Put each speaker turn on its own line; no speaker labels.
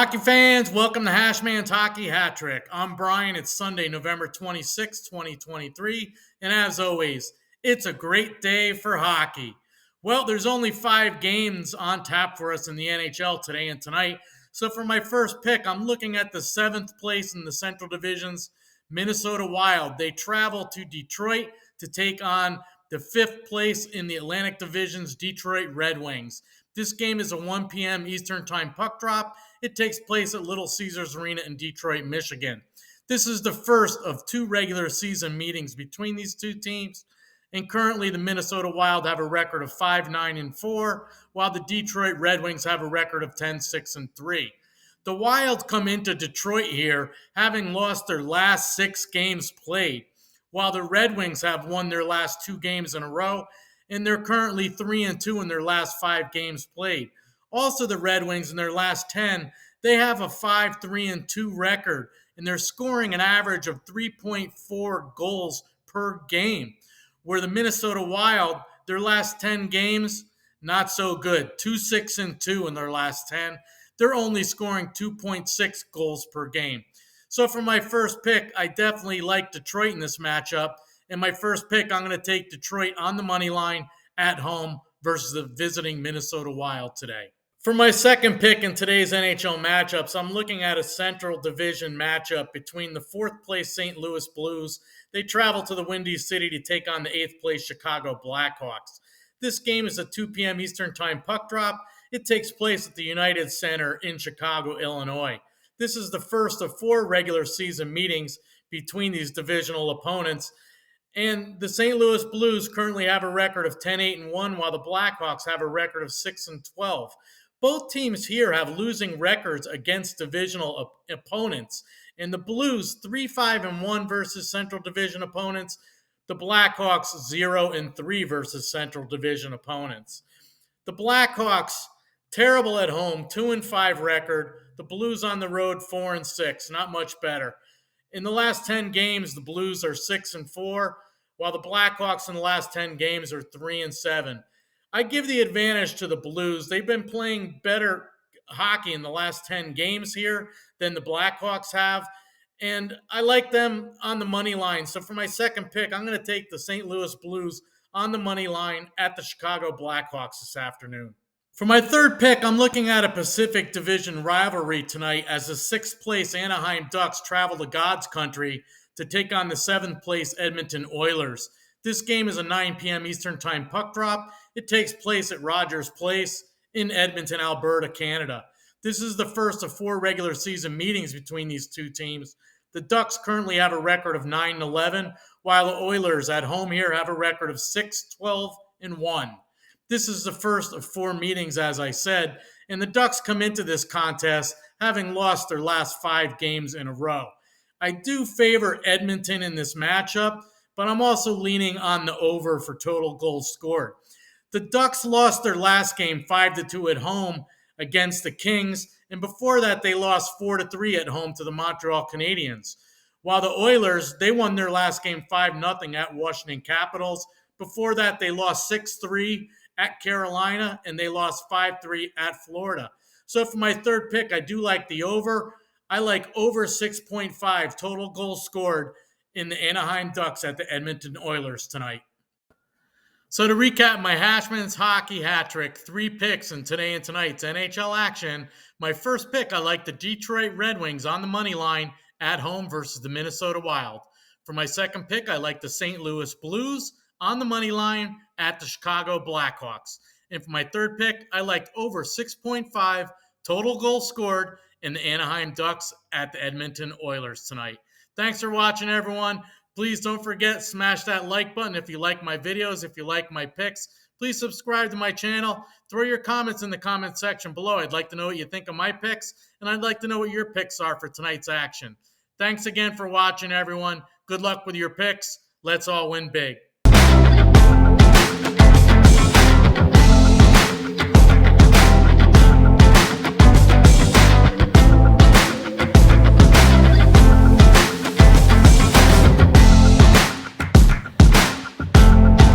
Hockey fans, welcome to Hashman's Hockey Hat Trick. I'm Brian. It's Sunday, November 26, 2023. And as always, it's a great day for hockey. Well, there's only 5 games on tap for us in the NHL today and tonight. So for my first pick, I'm looking at the 7th place in the Central Division's Minnesota Wild. They travel to Detroit to take on the 5th place in the Atlantic Division's Detroit Red Wings. This game is a 1 p.m. Eastern Time puck drop. It takes place at Little Caesars Arena in Detroit, Michigan. This is the first of 2 regular season meetings between these 2 teams, and currently the Minnesota Wild have a record of 5-9-4, while the Detroit Red Wings have a record of 10-6-3. The Wild come into Detroit here having lost their last 6 games played, while the Red Wings have won their last 2 games in a row, and they're currently 3-2 in their last 5 games played. Also, the Red Wings in their last 10, they have a 5-3-2 record, and they're scoring an average of 3.4 goals per game. Where the Minnesota Wild, their last 10 games, not so good. 2-6-2 in their last 10. They're only scoring 2.6 goals per game. So for my first pick, I definitely like Detroit in this matchup. And my first pick, I'm going to take Detroit on the money line at home versus the visiting Minnesota Wild today. For my second pick in today's NHL matchups, I'm looking at a Central Division matchup between the 4th place St. Louis Blues. They travel to the Windy City to take on the 8th place Chicago Blackhawks. This game is a 2 p.m. Eastern Time puck drop. It takes place at the United Center in Chicago, Illinois. This is the first of 4 regular season meetings between these divisional opponents. And the St. Louis Blues currently have a record of 10-8-1, while the Blackhawks have a record of 6-12. Both teams here have losing records against divisional opponents. And the Blues 3-5-1 versus Central Division opponents. The Blackhawks 0-3 versus Central Division opponents. The Blackhawks terrible at home, 2-5 record. The Blues on the road 4-6, not much better. In the last 10 games, the Blues are 6-4, while the Blackhawks in the last 10 games are 3-7. I give the advantage to the Blues. They've been playing better hockey in the last 10 games here than the Blackhawks have, and I like them on the money line. So for my second pick, I'm going to take the St. Louis Blues on the money line at the Chicago Blackhawks this afternoon. For my third pick, I'm looking at a Pacific Division rivalry tonight as the 6th place Anaheim Ducks travel to God's country to take on the 7th place Edmonton Oilers. This game is a 9 p.m. Eastern Time puck drop. It takes place at Rogers Place in Edmonton, Alberta, Canada. This is the first of 4 regular season meetings between these 2 teams. The Ducks currently have a record of 9-11, while the Oilers at home here have a record of 6-12-1. This is the first of 4 meetings, as I said, and the Ducks come into this contest having lost their last 5 games in a row. I do favor Edmonton in this matchup, but I'm also leaning on the over for total goals scored. The Ducks lost their last game 5-2 at home against the Kings, and before that they lost 4-3 at home to the Montreal Canadiens. While the Oilers, they won their last game 5-0 at Washington Capitals. Before that they lost 6-3 at Carolina, and they lost 5-3 at Florida. So for my third pick, I do like the over. I like over 6.5 total goals scored in the Anaheim Ducks at the Edmonton Oilers tonight. So to recap my Hashman's Hockey Hat Trick, 3 picks in today and tonight's NHL action. My first pick, I like the Detroit Red Wings on the money line at home versus the Minnesota Wild. For my second pick, I like the St. Louis Blues on the money line at the Chicago Blackhawks. And for my third pick, I liked over 6.5 total goals scored in the Anaheim Ducks at the Edmonton Oilers tonight. Thanks for watching, everyone. Please don't forget, smash that like button if you like my videos, if you like my picks. Please subscribe to my channel. Throw your comments in the comment section below. I'd like to know what you think of my picks, and I'd like to know what your picks are for tonight's action. Thanks again for watching, everyone. Good luck with your picks. Let's all win big.